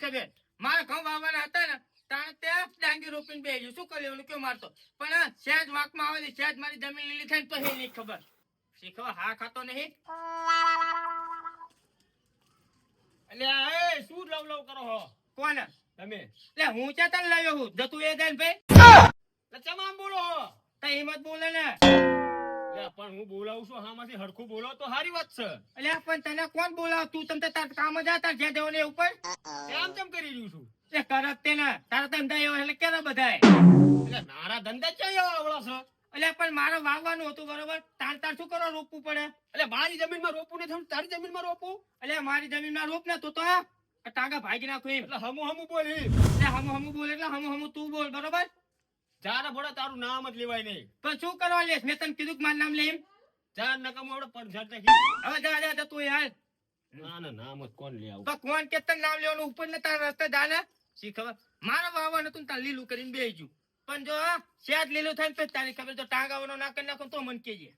ખબર મારા ઘઉં વાવવાના હતા ને તાણે ત્યાં ડાંગી રોપીને બેહ્યું શું કરી લેવાનું કયો મારતો પણ સહેજ વાંકમાં આવે ને સહેજ મારી જમીન લીલી થાય ને તો એ નહીં ખબર શીખવા હા ખાતો નહીં એટલે એ શું લવ લવ કરો હો કોને તમે એટલે હું ચાતન લાવ્યો હું જતું એ જાય ભાઈ એટલે ચમ બોલો હો તો હિંમત બોલે ને લે પણ હું બોલાવું છું હામાંથી હરખું બોલો તો સારી વાત છે એટલે પણ તને કોણ બોલાવ તું તમ તાર કામ જ હતા જ્યાં દેવો ને ઉપર કેમ કેમ કરી રહ્યું છું એ કરત તે ને તારા ધંધા એવો એટલે કેરા બધાય એટલે મારા ધંધા ક્યાં એવા આવડા છે એટલે પણ મારે વાવવાનું હતું બરોબર તાર તાર શું કરો રોપવું પડે એટલે મારી જમીનમાં રોપવું ને થોડું તારી જમીનમાં રોપવું એટલે મારી જમીનમાં રોપ ને તો ટાંગા ભાગી નાખું એમ એટલે હમુ બોલી એટલે હમુ બોલ એટલે હમુ તું બોલ બરોબર જાને ભોળા તારું નામ જ લેવાય નહીં તો શું કરવા લેસ મેં તને કીધું કે મારું નામ લે એમ જાન નકમ આવડે પણ હવે જા તું યાર ના નામ જ કોણ લે આવું તો કોણ કે તને નામ લેવાનું ઉપર ને તારા રસ્તે જાને શી ખબર મારા વાવવાનું તું તાર લીલું કરીને બેસી પણ જો શેજ લીલું થાય તો તારી ખબર તો ટાંગાવાનો ના કરી નાખો તો મને કેજે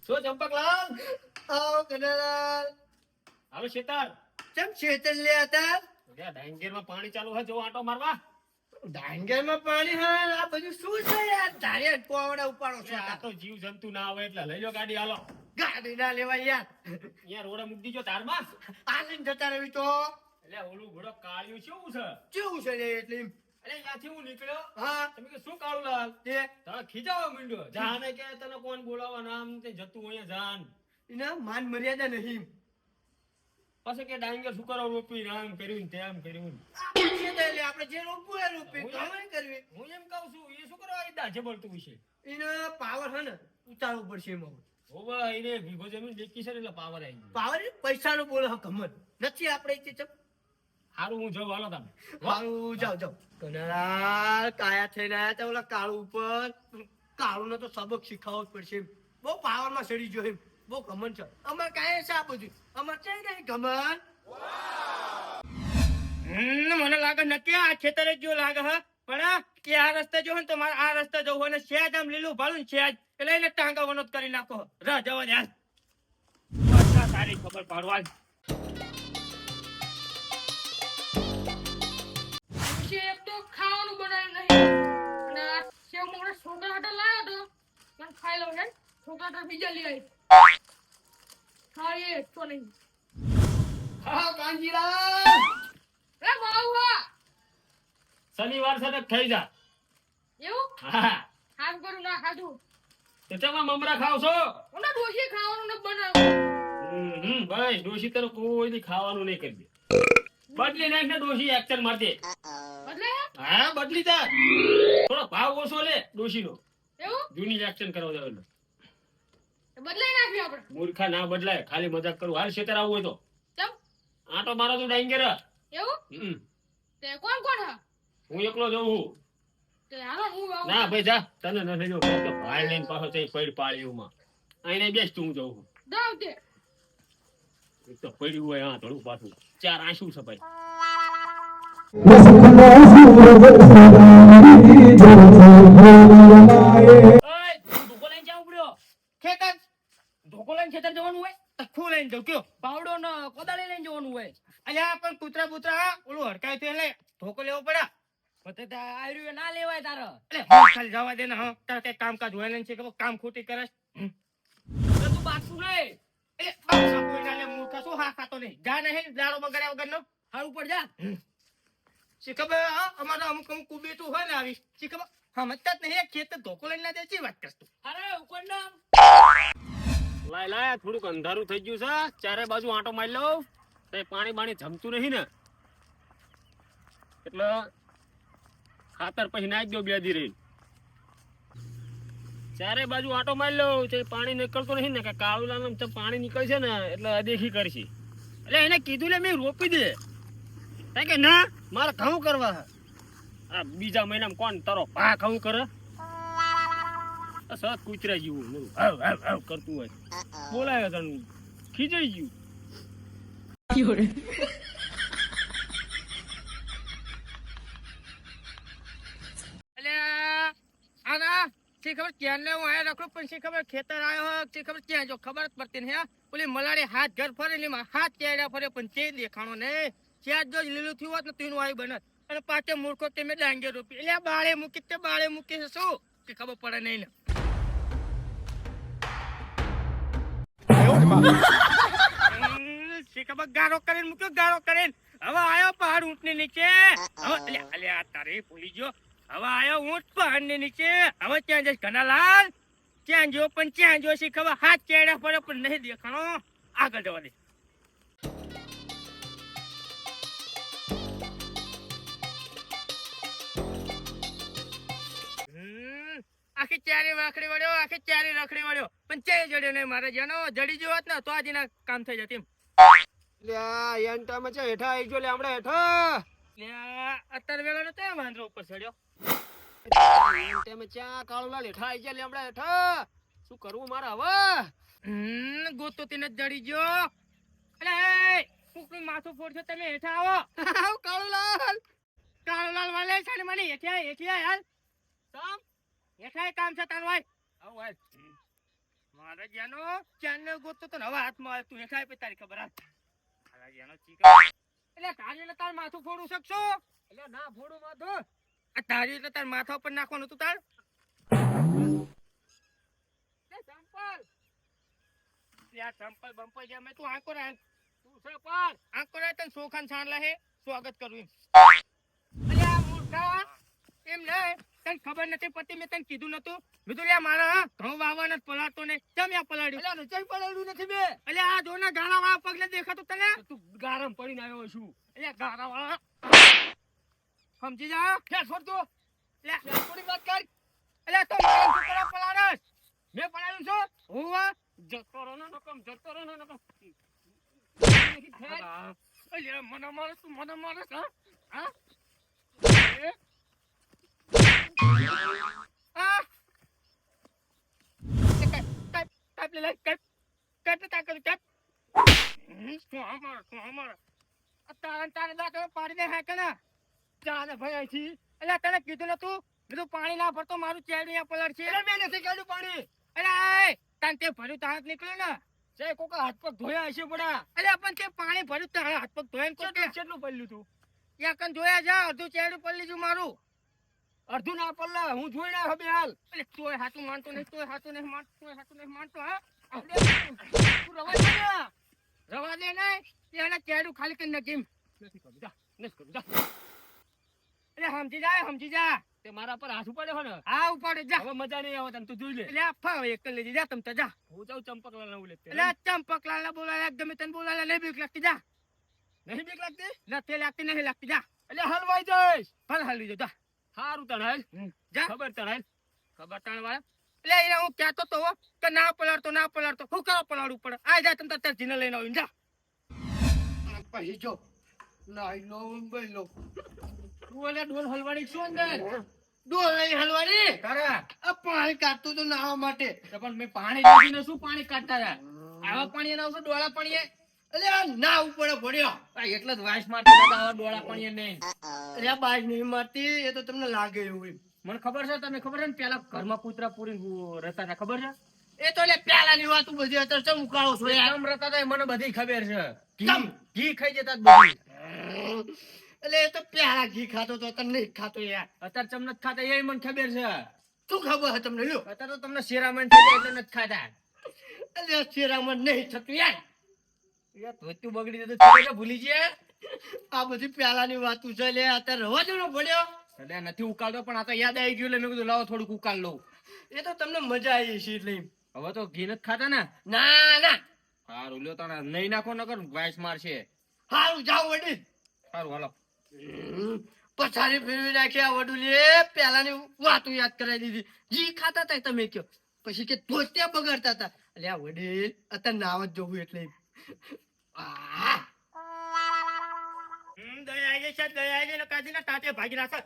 શું ચંપકલાલ આવો કનલાલ હાલો શેતાર ચમ શેતન લે હતા ડાંગેરમાં પાણી ચાલુ હોય જો આંટો મારવા ડાંગરમાં પાણી હા આ બધું શું છે યાર તારે કોવડા ઉપાડો છો આ તો જીવ જંતુ ના આવે એટલે લઈ લો ગાડી હાલો ગાડી ના લેવાય યાર અહીંયા રોડે મૂકી દીજો તારમાં આ લઈને જતા રહી તો એટલે ઓલું ઘોડો કાળિયું કેવું છે કેવું છે લે એટલે એમ? એટલે ત્યાંથી હું નીકળ્યો હા તમે કે શું કાળું લાલ તે તારે ખીજાવા માંડ્યો જાને કે તને કોણ બોલાવવા નામ તે જતું અહીંયા જાન એના માન મર્યાદા નહીં પછી કે ડાંગર શું કરો રોપી આમ કર્યું ને તેમ કર્યું આપણે જે રોપવું એ રોપી કામ કરવી હું એમ કહું છું એ શું કરવા આવી દાજે બોલતું છે એને પાવર છે ને ઉતારવું પડશે એમાં હોવા એને વીઘો જમીન દેખી છે એટલે પાવર આવી ગયો પાવર પૈસા નો બોલે કમર નથી આપણે તે ચપ સારું હું જાઉં હાલો તમે વાળું જાવ કનરાલ કાયા થઈને આયા તા ઓલા કાળુ ઉપર કાળુ ને તો સબક શીખવવો જ પડશે બહુ પાવર માં ચડી ગયો એમ બહુ ગમન છે અમાર કાય છે આ બધું અમાર છે નહીં ગમન મને લાગે નક્કી આ ખેતર જ જો લાગે હા પણ કે આ રસ્તે જો ને તો મારે આ રસ્તે જવું હોય ને શેજ આમ લીલું ભાલું ને શેજ એટલે એને ટાંગાવાનો જ કરી નાખો રા જવા દે સારી ખબર પાડવા એક તો ખાવાનું બનાવ્યું નહીં અને આ સેવ મોકળે છોકરા હાટે લાવ્યો તો પણ ખાઈ લઉં હે છોકરા હાટે બીજા લઈ આવી હા એ તો નહીં હા કાંજીલા એ બાઉવા શનિવાર છે થઈ જા એવું હા હાથ કરું ના ખાધું તો તમે મમરા ખાવ છો ઓના ડોશી ખાવાનું ન બનાવ્યું ભાઈ ડોશી તને કોઈ દી ખાવાનું નહીં કરી દે બદલી નાખ ને ડોશી એક્શન મારતી એટલે હા બદલી જા થોડો ભાવ ઓછો લે ડોશી નો એવું જૂની એક્શન કરવા જાવ બદલાઈ નાખ્યું આપણે મૂર્ખા ના બદલાય ખાલી મજાક કરું હાલ શેતર આવવું હોય તો ચમ આટો મારો તો ડાંગેર એવું તે કોણ કોણ હા હું એકલો જઉં છું તે હાલો હું આવું ના ભાઈ જા તને નથી જો તો ભાઈ લઈને પાછો તે પડ પાળ્યુંમાં આઈને બેસ તું જઉં છું જાવ તે એક તો પડ્યું હોય હા થોડું પાછું ચાર આંસુ છે ભાઈ ધોકો લઈને જાવ પડ્યો ખેતર ધોકો લઈને ખેતર જવાનું હોય તખું લઈને જવું કયો પાવડો ને કોદાળી લઈને જવાનું હોય અલ્યા પણ કૂતરા બૂતરા ઓલું હડકાય તો એટલે ધોકો લેવો પડે પછી આયરું ના લેવાય તારો એટલે ખાલી જવા દે ને હા તારે કઈ કામકાજ હોય ને છે કે કામ ખોટી કરે તું બાથું રે એ બાપસા કોઈ ના લે મૂર્ખા શું હા ખાતો નહીં જા નહીં દાડો બગાડ્યા વગરનો હારું પર જા શીખબર અમારા અમુક અમુક કુબેટું હોય ને આવી શીખબર સમજતા જ નહીં ખેતર ધોકો લઈને ના દે ચી વાત કરતું અરે ઉપર ના લાય લાય થોડુંક અંધારું થઈ ગયું છે ચારે બાજુ આંટો મારી લઉં તો પાણી બાણી જમતું નહીં ને એટલે ખાતર પછી નાખી દો બે દી રહી ચારે બાજુ આંટો મારી લઉં તો પાણી નીકળતું નહીં ને કે કાળુલા પાણી નીકળશે ને એટલે અદેખી કરશે એટલે એને કીધું લે મેં રોપી દે કારણ કે ના મારે ઘઉં કરવા આ બીજા મહિનામાં કોણ તારો ભા ઘઉં કરે સત કૂતરા જેવું હાવ હાવ હાવ કરતું હોય બોલાય તને ખીજાઈ ગયું અલ્યા આના શી ખબર ક્યાં ને હું આયા રખડું પણ શી ખબર ખેતર આવ્યો હોય શી ખબર ક્યાં જો ખબર જ પડતી નહીં હા ઓલી મલાડી હાથ ઘર ફરે ને એમાં હાથ ચેડા ફરે પણ ચે દેખાણો ને ત્યાં જો લીલું થયું હોત ને તીનું આવી બનત અને પાછે મૂર્ખો તે મેં ડાંગે રોપી એટલે બાળે મૂકી તે બાળે મૂકી છે શું કે ખબર પડે નહીં ને શી ખબર ગારો કરીને મૂક્યો ગારો કરીને હવે આયો પહાડ ઊંટની નીચે હવે અલે આ તારે ભૂલી ગયો હવે આયો ઊંટ પહાડ ની નીચે હવે ત્યાં જઈશ ઘનાલાલ ત્યાં જો પણ ત્યાં જો શી ખબર હાથ ચેડા પડે પણ નહીં દેખાણો આગળ જવા દે આખી ચારે રખડી વળ્યો પણ ચે જડ્યો નહીં મારે જેનો જડી ગયો હોત ને તો આજે ના કામ થઈ જતી અત્યારે વેળો નતો વાંદરો ઉપર ચડ્યો શું કરવું મારે હવે ગોતો તેને જડી ગયો અરે કુકનું માથું ફોડશો તમે હેઠા આવો કાળુલાલ વાલે છે ને મને હેઠિયા હાલ હેઠા કામ છે તારું ભાઈ મારે જેનો ચાંદ ગોતો તો હવે હાથમાં આવે તું હેઠા પે તારી ખબર હાલ જેનો ચીકા એટલે તારી તાર માથું ફોડું શકશો એટલે ના ફોડું માથું આ તારી એટલે તાર માથા ઉપર નાખવાનું તું તાર ચંપલ બંપલ જે તું આંકો રાય તું છે પાર આંકો રાય તને સોખાન છાણલા હે સ્વાગત કરું એમ અલ્યા મૂર્ખા એમ નહીં તને ખબર નથી પડતી મેં તને કીધું નતું કીધું લે મારા ઘઉં વાવવાના પલાળતો ને ચમ યા પલાળ્યું એટલે નચાઈ પડાડ્યું નથી બે એટલે આ જોના ગાળા વાળા પગને દેખાતું તને તું ગારમ પડીને આવ્યો છું એટલે ગાળા વાળા સમજી જા ફેર છોડ તું લે થોડી વાત કર એટલે તો મારા છોકરા પલાળસ મેં પલાળ્યું છું હું જતો રહો ને નકમ અલ્યા મને મારે તું મને મારે હા હા કીધું નતું કીધું પાણી ના ભરતો મારું ચેડું પલર છે મેં નથી કાઢ્યું પાણી અરે તાન તે ભર્યું તાર નીકળ્યું ને છે કોકા હાથ પગ ધોયા હશે પડા અરે પણ તે પાણી ભર્યું તારા હાથ પગ ધોઈને કેટલું પડ્યું તું યા કન જોયા જા અડધું ચેડું પલ્લી જુ મારું અડધું ના પલ્લા હું જોઈ ના હવે હાલ એટલે તોય હાથું માનતો નહીં માનતો હા તું રવા દે નહીં એના ચેડું ખાલી કરીને કેમ નથી કરું જા નથી કરું જા એટલે સમજી જા તે મારા પર હાથ ઉપાડ્યો ને હા ઉપાડે જા હવે મજા નહીં આવે તને તું જોઈ લે એટલે ફાવ એક લેજે જા તમ જા હું જાઉં ચંપકલાલ ના ઉલે એટલે ચંપકલાલ ના બોલાય એકદમ તને બોલાય નહીં બીક લાગતી જા નહીં બીક લાગતી નથી લાગતી નહીં લાગતી જા એટલે હલવાઈ જઈશ ફલ હાલી જો જા સારું તણ હાલ જા ખબર તણ હાલ ખબર તાણ વાળા એટલે એને હું કહેતો તો કે ના પલાળતો હું કાવ પલાળવું પડે આ જા તમ તાર જીને લઈને આવીને જા પછી જો નાઈ લો મુંબઈ લો ઓલે ડોલ હલવાડી શું અંદર ડોલ નહીં હલવાની તારા આ પાણી કાઢતું તો નાવા માટે પણ મેં પાણી લીધીને શું પાણી કાઢતા હતા આવા પાણી ના ડોળા પાણી એટલે આ ના ઉપર ભર્યો એટલે જ વાસ મારતા હતા આવા ડોળા પાણી નહીં અરે આ બાજ નહીં મારતી એ તો તમને લાગે એવું એમ મને ખબર છે તમે ખબર છે ને પેલા ઘરમાં કૂતરા પૂરી રહેતા હતા ખબર છે એ તો એટલે પેલાની વાત બધી અત્યારે ચમ ઉકાળો છો યાર કેમ રહેતા હતા એ મને બધી ખબર છે ઘી ખાઈ જતા બધી એટલે એ તો પેલા ઘી ખાતો તો તને નહીં ખાતો યાર અત્યારે ચમ નથી ખાતા એ મને ખબર છે શું ખબર છે તમને લ્યો અત્યારે તો તમને શેરામણ થઈ જાય એટલે નથી ખાતા એટલે શેરામણ નહીં થતું યાર ધોતું બગડી જતું છોકરા ભૂલી ગયા આ બધી પેલાની વાતું છે લે અત્યારે રવા દેનો પડ્યો એટલે નથી ઉકાળતો પણ આ તો યાદ આવી ગયું એટલે મેં કીધું લાવો થોડુંક ઉકાળ લઉં એ તો તમને મજા આવી છે એટલે હવે તો ઘી નથી ખાતા ને ના ના સારું લ્યો તારા નહીં નાખો નકર વાઇસ મારશે સારું જાઓ વડી સારું હાલો પછાડી ફેરવી નાખ્યા વડુલે પેલાની વાતો યાદ કરાવી દીધી જી ખાતા હતા તમે કયો પછી કે ધોત્યા બગાડતા હતા એટલે આ વડીલ અત્યારે નાવ જ જોવું એટલે દયા આવી છે ને કાઢીને ટાટે ભાગી નાખે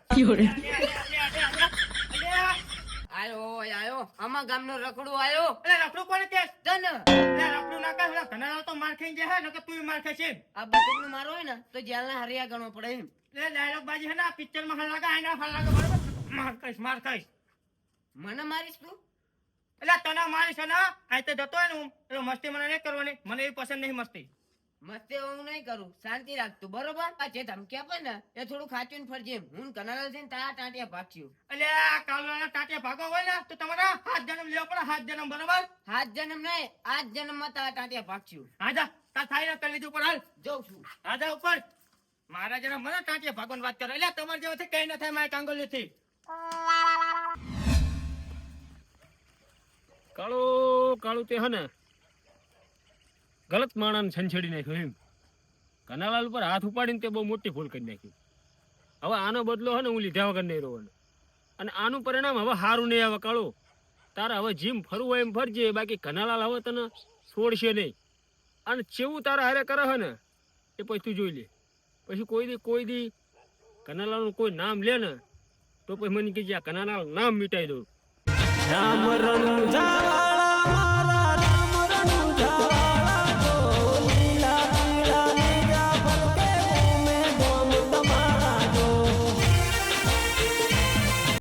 આયો આમાં ગામનો રખડું આયો એટલે રખડું કોને કે ધન રખડું ના કર ઘણા તો માર ખાઈ જાય નકર તું માર ખાશે આ બટુકનું મારો હોય ને તો જેલના હરિયા ગણવો પડે એમ એટલે ડાયલોગ બાજી હે ને પિક્ચર માં હલ લાગા આના હલ લાગા બરાબર માર ખાઈશ મને મારીશ તું? એટલે તને મારી છે ને આ તો જતો હોય ને હું એટલે મસ્તી મને નહીં કરવાની, મને એવી પસંદ નહીં મસ્તી. મસ્તી હું નહીં કરું, શાંતિ રાખતું બરોબર. આ જે ધમકી આપે ને એ થોડું ખાચું ફરજે. હું કનાલાલ છે ને તારા ટાંટિયા ભાગશું. એટલે આ કાલુના ટાટિયા ભાગો હોય ને તો તમારા 7 જન્મ લેવા પડે, 7 જન્મ બરાબર. 7 જન્મ નહીં, 8 જન્મમાં તારા ટાંટિયા ભાગશું. હા જા તાર થાય ને કરી લીધું ઉપર હાલ. જઉં છું. હા જા ઉપર. મારા જરા મને ટાટિયા ભાગવાની વાત કરો એટલે તમારે જેવાથી કઈ ના થાય મારી કાંગોલીથી. કાળું તે હે ને ગલત માણસને છંછેડી નાખ્યો એમ. કનાલાલ ઉપર હાથ ઉપાડીને તે બહુ મોટી ભૂલ કરી નાખી. હવે આનો બદલો હે ને હું લીધા વગર નહીં રહેવાનો. અને આનું પરિણામ હવે સારું નહીં આવે. કાળો તારે હવે જીમ ફરવું હોય એમ ફરજે, બાકી કનાલાલ હવે તને છોડશે નહીં. અને ચેવું તારા હારે કરે હે ને એ પછી તું જોઈ લે. પછી કોઈ દી કનાલાલનું કોઈ નામ લે ને તો પછી મને કહેજે આ કનાલાલ નામ મિટાઈ દઉં. રામ રંગ